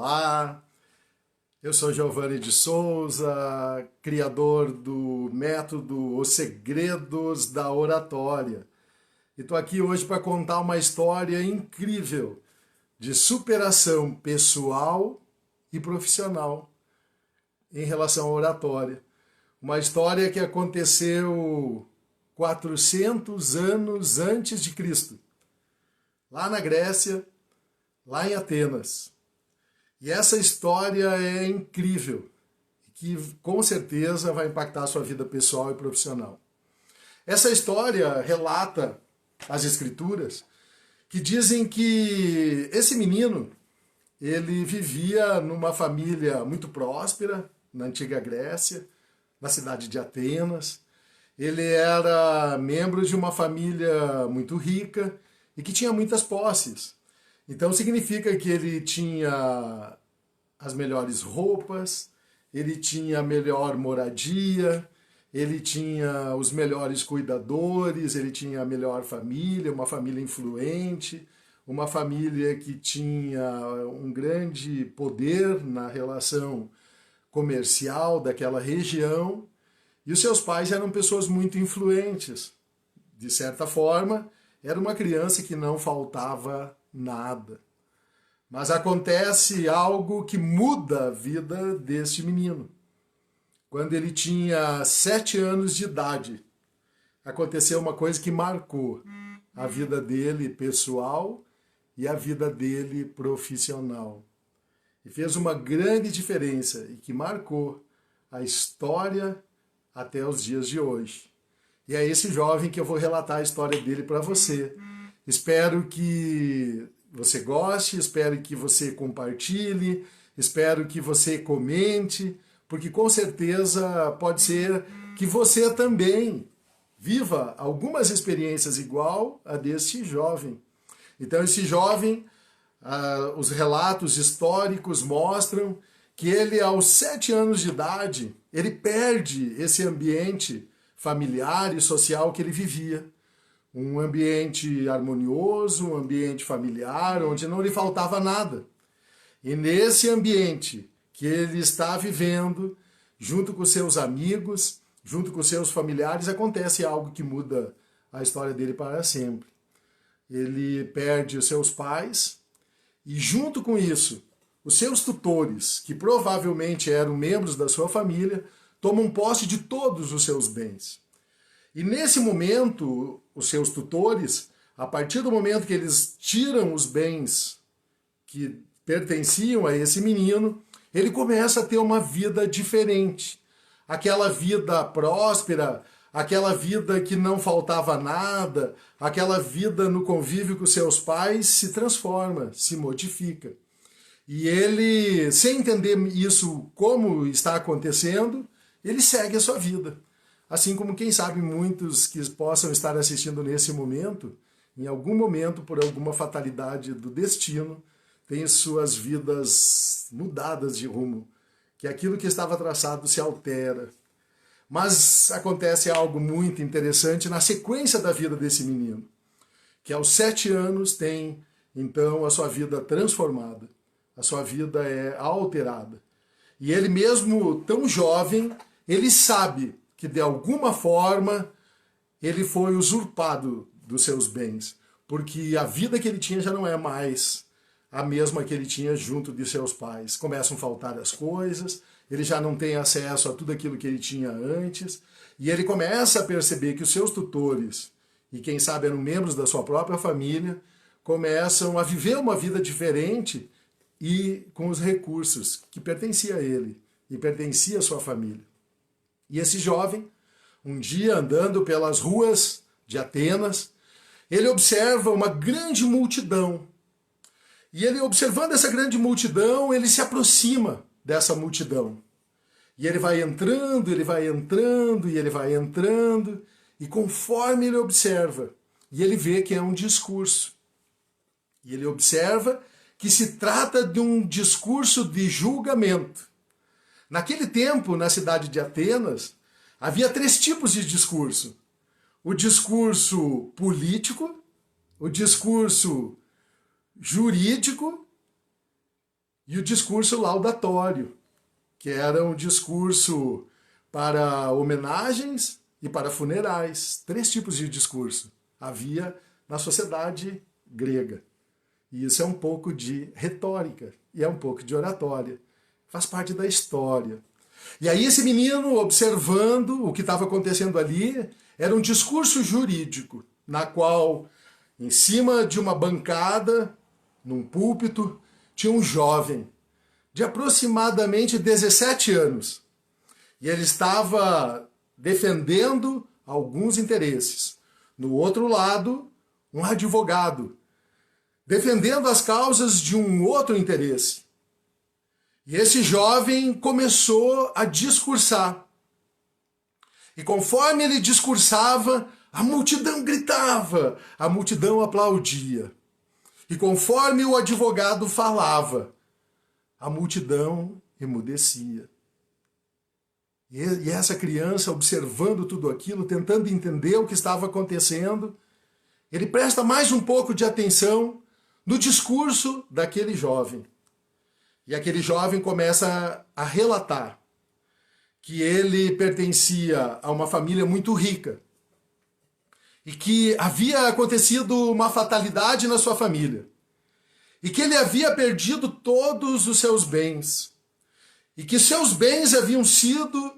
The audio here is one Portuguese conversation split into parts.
Olá, eu sou Giovanni de Souza, criador do método Os Segredos da Oratória. E estou aqui hoje para contar uma história incrível de superação pessoal e profissional em relação à oratória. Uma história que aconteceu 400 anos antes de Cristo, lá na Grécia, lá em Atenas. E essa história é incrível, que com certeza vai impactar a sua vida pessoal e profissional. Essa história relata as escrituras que dizem que esse menino, ele vivia numa família muito próspera, na antiga Grécia, na cidade de Atenas. Ele era membro de uma família muito rica e que tinha muitas posses. Então significa que ele tinha as melhores roupas, ele tinha a melhor moradia, ele tinha os melhores cuidadores, ele tinha a melhor família, uma família influente, uma família que tinha um grande poder na relação comercial daquela região, e os seus pais eram pessoas muito influentes. De certa forma, era uma criança que não faltava nada. Mas acontece algo que muda a vida deste menino. Quando ele tinha 7 anos de idade, aconteceu uma coisa que marcou a vida dele pessoal e a vida dele profissional. E fez uma grande diferença e que marcou a história até os dias de hoje. E é esse jovem que eu vou relatar a história dele para você. Espero que você goste, espero que você compartilhe, espero que você comente, porque com certeza pode ser que você também viva algumas experiências igual a deste jovem. Então esse jovem, os relatos históricos mostram que ele aos 7 anos de idade, ele perde esse ambiente familiar e social que ele vivia. Um ambiente harmonioso, um ambiente familiar, onde não lhe faltava nada. E nesse ambiente que ele está vivendo, junto com seus amigos, junto com seus familiares, acontece algo que muda a história dele para sempre. Ele perde os seus pais e, junto com isso, os seus tutores, que provavelmente eram membros da sua família, tomam posse de todos os seus bens. E nesse momento, os seus tutores, a partir do momento que eles tiram os bens que pertenciam a esse menino, ele começa a ter uma vida diferente. Aquela vida próspera, aquela vida que não faltava nada, aquela vida no convívio com seus pais se transforma, se modifica. E ele, sem entender isso como está acontecendo, ele segue a sua vida. Assim como, quem sabe, muitos que possam estar assistindo nesse momento, em algum momento, por alguma fatalidade do destino, têm suas vidas mudadas de rumo, que aquilo que estava traçado se altera. Mas acontece algo muito interessante na sequência da vida desse menino, que aos 7 anos tem, então, a sua vida transformada, a sua vida é alterada. E ele mesmo, tão jovem, ele sabe que de alguma forma ele foi usurpado dos seus bens, porque a vida que ele tinha já não é mais a mesma que ele tinha junto de seus pais. Começam a faltar as coisas, ele já não tem acesso a tudo aquilo que ele tinha antes, e ele começa a perceber que os seus tutores, e quem sabe eram membros da sua própria família, começam a viver uma vida diferente e com os recursos que pertenciam a ele e pertencia à sua família. E esse jovem, um dia andando pelas ruas de Atenas, ele observa uma grande multidão. E ele, observando essa grande multidão, ele se aproxima dessa multidão. E ele vai entrando, ele vai entrando, e ele vai entrando, e conforme ele observa, e ele vê que é um discurso. E ele observa que se trata de um discurso de julgamento. Naquele tempo, na cidade de Atenas, havia 3 tipos de discurso. O discurso político, o discurso jurídico e o discurso laudatório, que era um discurso para homenagens e para funerais. 3 tipos de discurso havia na sociedade grega. E isso é um pouco de retórica e é um pouco de oratória. Faz parte da história. E aí esse menino, observando o que estava acontecendo ali, era um discurso jurídico, na qual, em cima de uma bancada, num púlpito, tinha um jovem de aproximadamente 17 anos. E ele estava defendendo alguns interesses. No outro lado, um advogado, defendendo as causas de um outro interesse. E esse jovem começou a discursar. E conforme ele discursava, a multidão gritava, a multidão aplaudia. E conforme o advogado falava, a multidão emudecia. E essa criança, observando tudo aquilo, tentando entender o que estava acontecendo, ele presta mais um pouco de atenção no discurso daquele jovem. E aquele jovem começa a relatar que ele pertencia a uma família muito rica e que havia acontecido uma fatalidade na sua família e que ele havia perdido todos os seus bens e que seus bens haviam sido,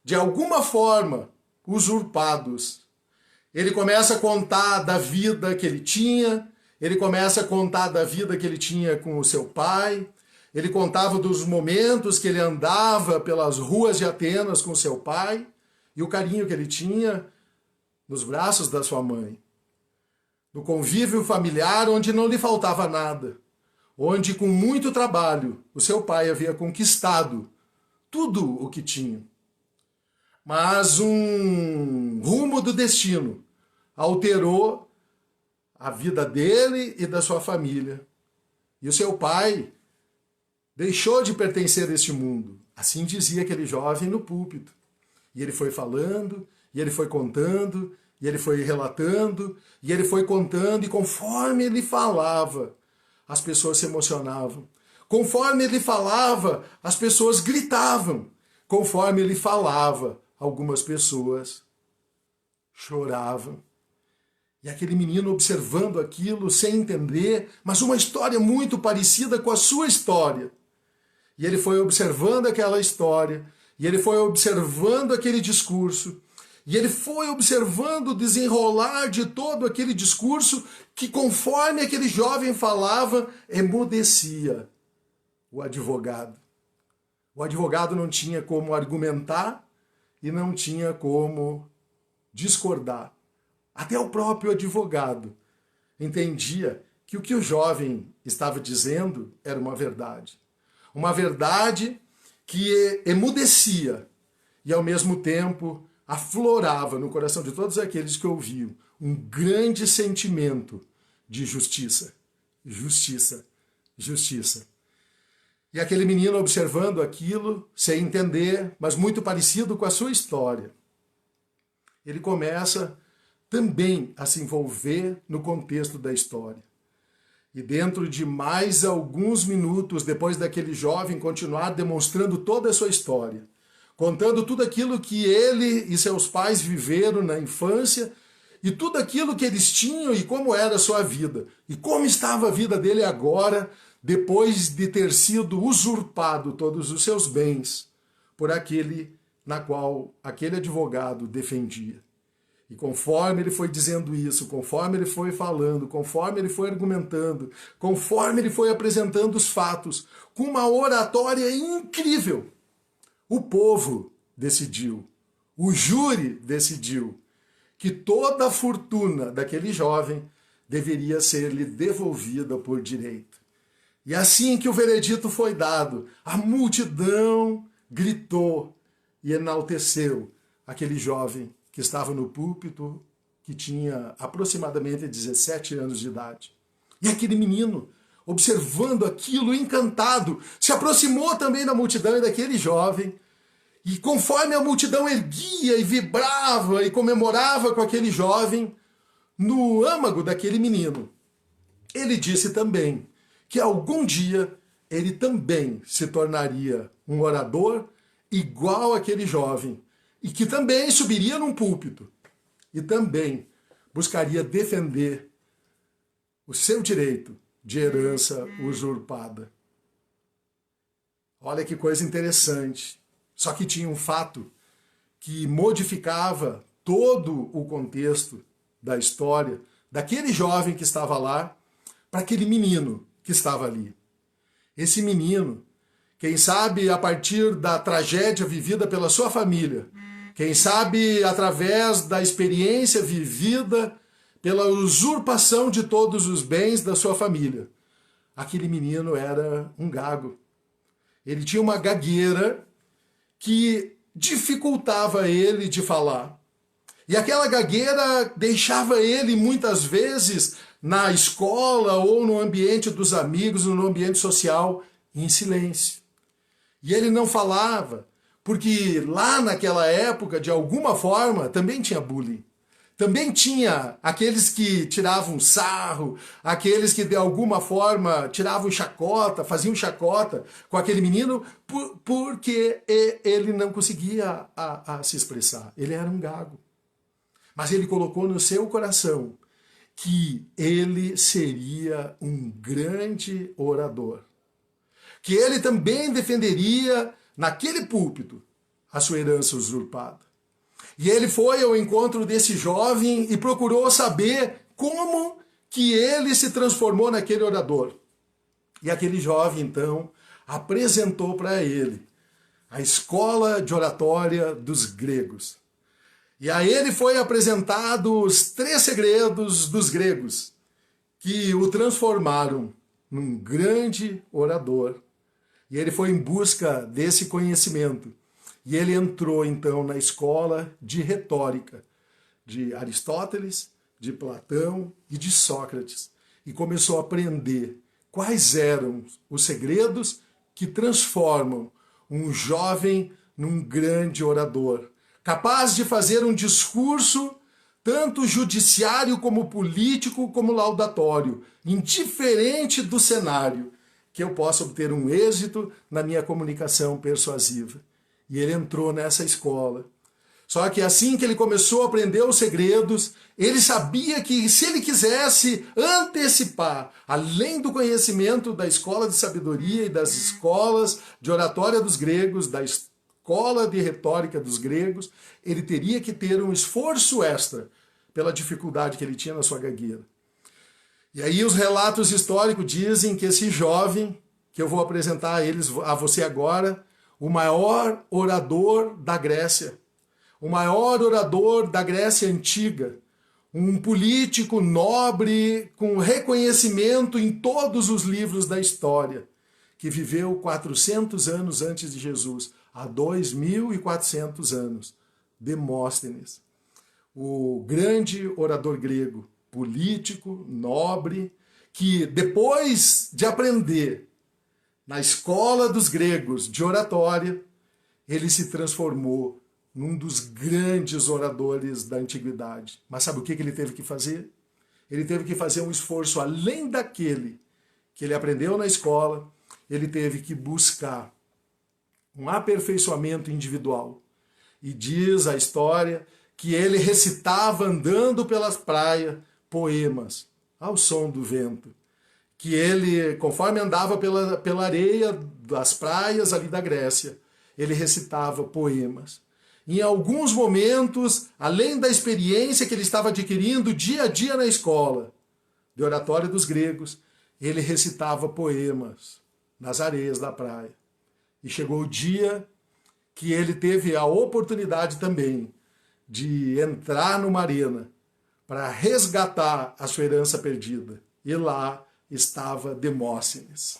de alguma forma, usurpados. Ele começa a contar da vida que ele tinha, ele começa a contar da vida que ele tinha com o seu pai. Ele contava dos momentos que ele andava pelas ruas de Atenas com seu pai e o carinho que ele tinha nos braços da sua mãe. No convívio familiar onde não lhe faltava nada, onde com muito trabalho o seu pai havia conquistado tudo o que tinha. Mas um rumo do destino alterou a vida dele e da sua família. E o seu pai deixou de pertencer a este mundo. Assim dizia aquele jovem no púlpito. E ele foi falando, e ele foi contando, e ele foi relatando, e ele foi contando, e conforme ele falava, as pessoas se emocionavam. Conforme ele falava, as pessoas gritavam. Conforme ele falava, algumas pessoas choravam. E aquele menino observando aquilo, sem entender, mas uma história muito parecida com a sua história. E ele foi observando aquela história, e ele foi observando aquele discurso, e ele foi observando o desenrolar de todo aquele discurso que, conforme aquele jovem falava, emudecia o advogado. O advogado não tinha como argumentar e não tinha como discordar. Até o próprio advogado entendia que o que o jovem estava dizendo era uma verdade. Uma verdade que emudecia e, ao mesmo tempo, aflorava no coração de todos aqueles que ouviam um grande sentimento de justiça. Justiça, justiça. E aquele menino observando aquilo, sem entender, mas muito parecido com a sua história, ele começa também a se envolver no contexto da história. E dentro de mais alguns minutos, depois daquele jovem continuar demonstrando toda a sua história, contando tudo aquilo que ele e seus pais viveram na infância, e tudo aquilo que eles tinham e como era a sua vida, e como estava a vida dele agora, depois de ter sido usurpado todos os seus bens por aquele na qual aquele advogado defendia. E conforme ele foi dizendo isso, conforme ele foi falando, conforme ele foi argumentando, conforme ele foi apresentando os fatos, com uma oratória incrível, o povo decidiu, o júri decidiu que toda a fortuna daquele jovem deveria ser-lhe devolvida por direito. E assim que o veredito foi dado, a multidão gritou e enalteceu aquele jovem que estava no púlpito, que tinha aproximadamente 17 anos de idade. E aquele menino, observando aquilo, encantado, se aproximou também da multidão e daquele jovem. E conforme a multidão erguia e vibrava e comemorava com aquele jovem, no âmago daquele menino, ele disse também que algum dia ele também se tornaria um orador igual aquele jovem, e que também subiria num púlpito e também buscaria defender o seu direito de herança usurpada. Olha que coisa interessante. Só que tinha um fato que modificava todo o contexto da história daquele jovem que estava lá para aquele menino que estava ali. Esse menino, quem sabe a partir da tragédia vivida pela sua família, quem sabe através da experiência vivida pela usurpação de todos os bens da sua família, aquele menino era um gago. Ele tinha uma gagueira que dificultava ele de falar. E aquela gagueira deixava ele muitas vezes na escola ou no ambiente dos amigos, no ambiente social, em silêncio. E ele não falava, porque lá naquela época, de alguma forma, também tinha bullying. Também tinha aqueles que tiravam sarro, aqueles que de alguma forma tiravam chacota, faziam chacota com aquele menino, porque ele não conseguia se expressar. Ele era um gago. Mas ele colocou no seu coração que ele seria um grande orador. Que ele também defenderia naquele púlpito a sua herança usurpada. E ele foi ao encontro desse jovem e procurou saber como que ele se transformou naquele orador. E aquele jovem, então, apresentou para ele a escola de oratória dos gregos. E a ele foi apresentado os 3 segredos dos gregos, que o transformaram num grande orador. E ele foi em busca desse conhecimento. E ele entrou, então, na escola de retórica de Aristóteles, de Platão e de Sócrates. E começou a aprender quais eram os segredos que transformam um jovem num grande orador, capaz de fazer um discurso tanto judiciário como político como laudatório, indiferente do cenário, que eu possa obter um êxito na minha comunicação persuasiva. E ele entrou nessa escola. Só que assim que ele começou a aprender os segredos, ele sabia que se ele quisesse antecipar, além do conhecimento da escola de sabedoria e das escolas de oratória dos gregos, da escola de retórica dos gregos, ele teria que ter um esforço extra pela dificuldade que ele tinha na sua gagueira. E aí os relatos históricos dizem que esse jovem, que eu vou apresentar a você agora, o maior orador da Grécia, o maior orador da Grécia antiga, um político nobre com reconhecimento em todos os livros da história, que viveu 400 anos antes de Jesus, há 2.400 anos, Demóstenes, o grande orador grego, político, nobre, que depois de aprender na escola dos gregos de oratória, ele se transformou num dos grandes oradores da antiguidade. Mas sabe o que ele teve que fazer? Ele teve que fazer um esforço além daquele que ele aprendeu na escola. Ele teve que buscar um aperfeiçoamento individual. E diz a história que ele recitava andando pelas praias poemas ao som do vento. Que ele, conforme andava pela areia das praias ali da Grécia, ele recitava poemas. Em alguns momentos, além da experiência que ele estava adquirindo dia a dia na escola de oratória dos gregos, ele recitava poemas nas areias da praia. E chegou o dia que ele teve a oportunidade também de entrar numa arena para resgatar a sua herança perdida. E lá estava Demóstenes.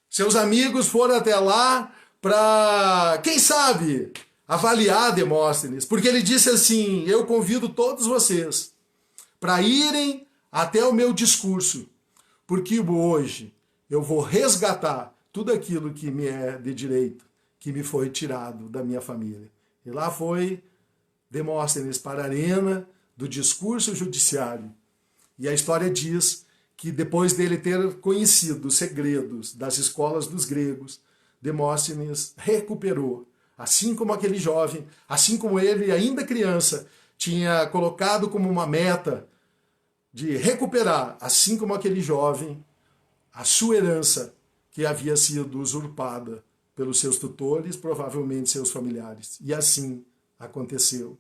Seus amigos foram até lá para, quem sabe, avaliar Demóstenes, porque ele disse assim: eu convido todos vocês para irem até o meu discurso, porque hoje eu vou resgatar tudo aquilo que me é de direito, que me foi tirado da minha família. E lá foi Demóstenes para a arena do discurso judiciário. E a história diz que depois dele ter conhecido os segredos das escolas dos gregos, Demóstenes recuperou, assim como aquele jovem, assim como ele, ainda criança, tinha colocado como uma meta de recuperar, assim como aquele jovem, a sua herança que havia sido usurpada pelos seus tutores, provavelmente seus familiares. E assim aconteceu.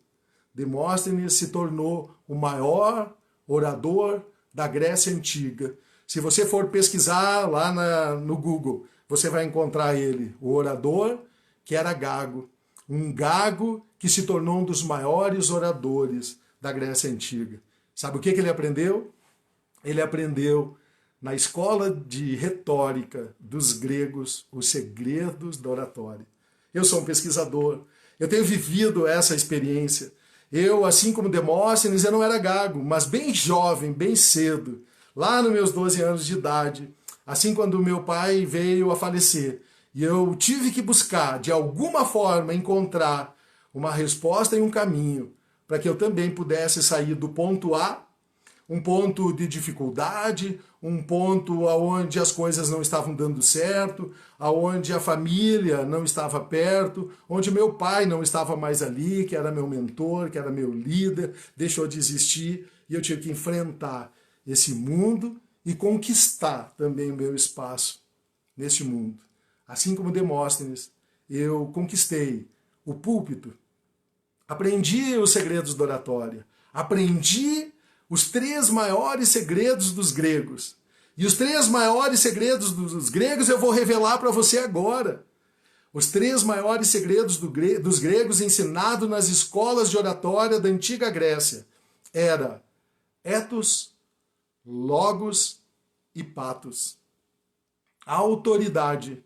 Demóstenes se tornou o maior orador da Grécia Antiga. Se você for pesquisar lá no Google, você vai encontrar ele, o orador que era Gago. Um Gago que se tornou um dos maiores oradores da Grécia Antiga. Sabe o que ele aprendeu? Ele aprendeu na escola de retórica dos gregos os segredos da oratória. Eu sou um pesquisador, eu tenho vivido essa experiência. Eu, assim como Demóstenes, eu não era gago, mas bem jovem, bem cedo, lá nos meus 12 anos de idade, assim quando meu pai veio a falecer, e eu tive que buscar, de alguma forma, encontrar uma resposta e um caminho para que eu também pudesse sair do ponto A, um ponto de dificuldade, um ponto onde as coisas não estavam dando certo, onde a família não estava perto, onde meu pai não estava mais ali, que era meu mentor, que era meu líder, deixou de existir, e eu tive que enfrentar esse mundo e conquistar também o meu espaço neste mundo. Assim como Demóstenes, eu conquistei o púlpito, aprendi os segredos da oratória, aprendi os 3 maiores segredos dos gregos. E os 3 maiores segredos dos gregos eu vou revelar para você agora. Os 3 maiores segredos dos gregos ensinados nas escolas de oratória da antiga Grécia era ethos, logos e pathos. Autoridade,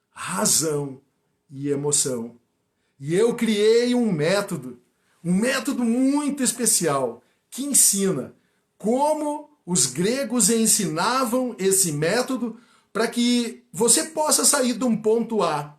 razão e emoção. E eu criei um método muito especial, que ensina como os gregos ensinavam esse método para que você possa sair de um ponto A,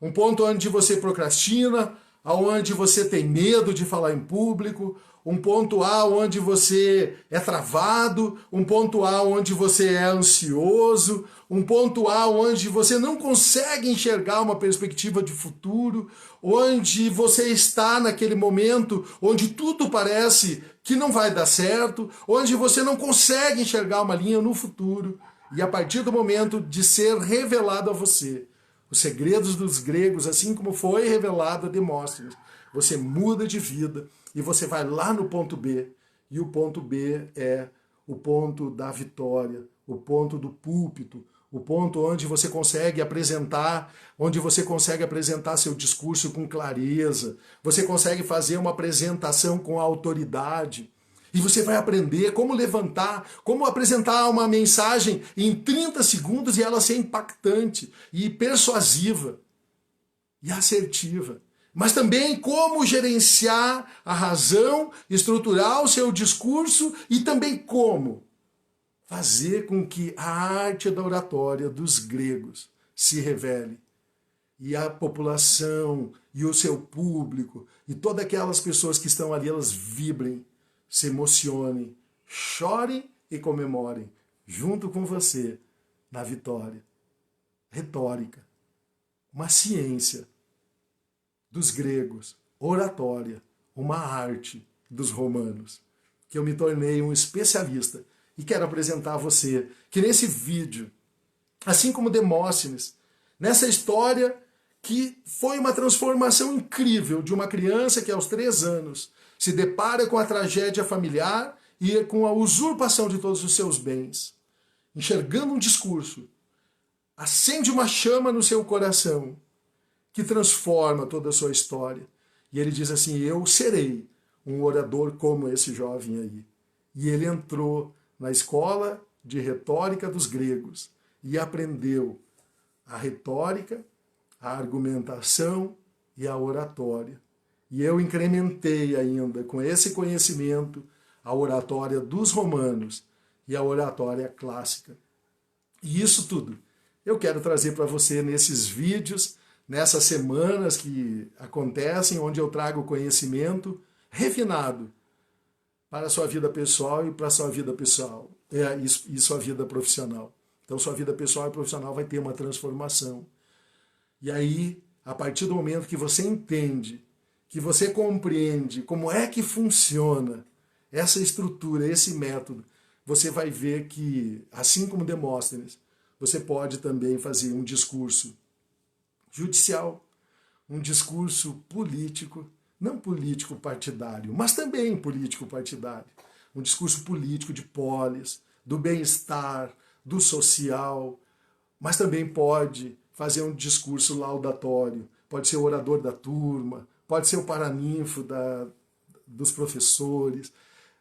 um ponto onde você procrastina, onde você tem medo de falar em público, um ponto A onde você é travado, um ponto A onde você é ansioso, um ponto A onde você não consegue enxergar uma perspectiva de futuro, onde você está naquele momento onde tudo parece que não vai dar certo, onde você não consegue enxergar uma linha no futuro, e a partir do momento de ser revelado a você os segredos dos gregos, assim como foi revelado a Demóstenes, você muda de vida e você vai lá no ponto B, e o ponto B é o ponto da vitória, o ponto do púlpito, o ponto onde você consegue apresentar seu discurso com clareza, você consegue fazer uma apresentação com autoridade, e você vai aprender como levantar, como apresentar uma mensagem em 30 segundos e ela ser impactante e persuasiva e assertiva. Mas também como gerenciar a razão, estruturar o seu discurso e também como fazer com que a arte da oratória dos gregos se revele. E a população, e o seu público, e todas aquelas pessoas que estão ali, elas vibrem, se emocionem, chorem e comemorem, junto com você, na vitória. Retórica, uma ciência dos gregos, oratória, uma arte dos romanos, que eu me tornei um especialista e quero apresentar a você que nesse vídeo, assim como Demóstenes, nessa história que foi uma transformação incrível de uma criança que aos 3 anos se depara com a tragédia familiar e com a usurpação de todos os seus bens, enxergando um discurso, acende uma chama no seu coração, que transforma toda a sua história. E ele diz assim, eu serei um orador como esse jovem aí. E ele entrou na escola de retórica dos gregos e aprendeu a retórica, a argumentação e a oratória. E eu incrementei ainda com esse conhecimento a oratória dos romanos e a oratória clássica. E isso tudo eu quero trazer para você nesses vídeos, nessas semanas que acontecem, onde eu trago conhecimento refinado para a sua vida pessoal e para a sua vida pessoal e sua vida profissional. Então, sua vida pessoal e profissional vai ter uma transformação. E aí, a partir do momento que você entende, que você compreende como é que funciona essa estrutura, esse método, você vai ver que, assim como Demóstenes, você pode também fazer um discurso judicial, um discurso político, não político partidário, mas também político partidário. Um discurso político de polis, do bem-estar, do social, mas também pode fazer um discurso laudatório, pode ser o orador da turma, pode ser o paraninfo dos professores.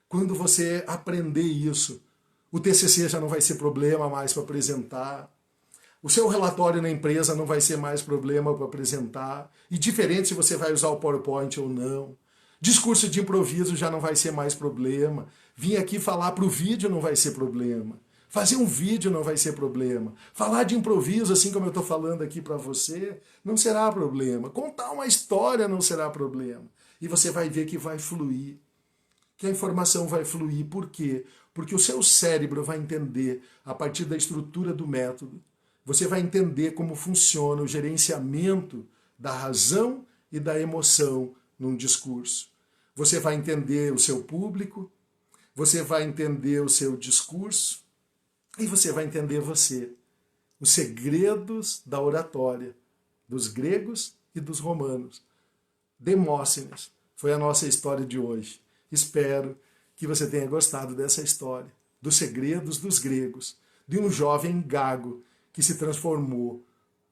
Quando você aprender isso, o TCC já não vai ser problema mais para apresentar, o seu relatório na empresa não vai ser mais problema para apresentar, e diferente se você vai usar o PowerPoint ou não. Discurso de improviso já não vai ser mais problema. Vir aqui falar para o vídeo não vai ser problema. Fazer um vídeo não vai ser problema. Falar de improviso, assim como eu estou falando aqui para você, não será problema. Contar uma história não será problema. E você vai ver que vai fluir. Que a informação vai fluir. Por quê? Porque o seu cérebro vai entender, a partir da estrutura do método, você vai entender como funciona o gerenciamento da razão e da emoção num discurso. Você vai entender o seu público, você vai entender o seu discurso e você vai entender você. Os segredos da oratória dos gregos e dos romanos. Demóstenes foi a nossa história de hoje. Espero que você tenha gostado dessa história, dos segredos dos gregos, de um jovem gago que se transformou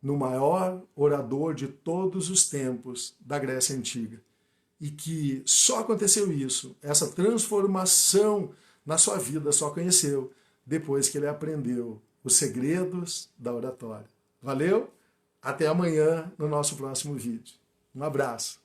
no maior orador de todos os tempos da Grécia Antiga. E que só aconteceu isso, essa transformação na sua vida só conheceu depois que ele aprendeu os segredos da oratória. Valeu? Até amanhã no nosso próximo vídeo. Um abraço.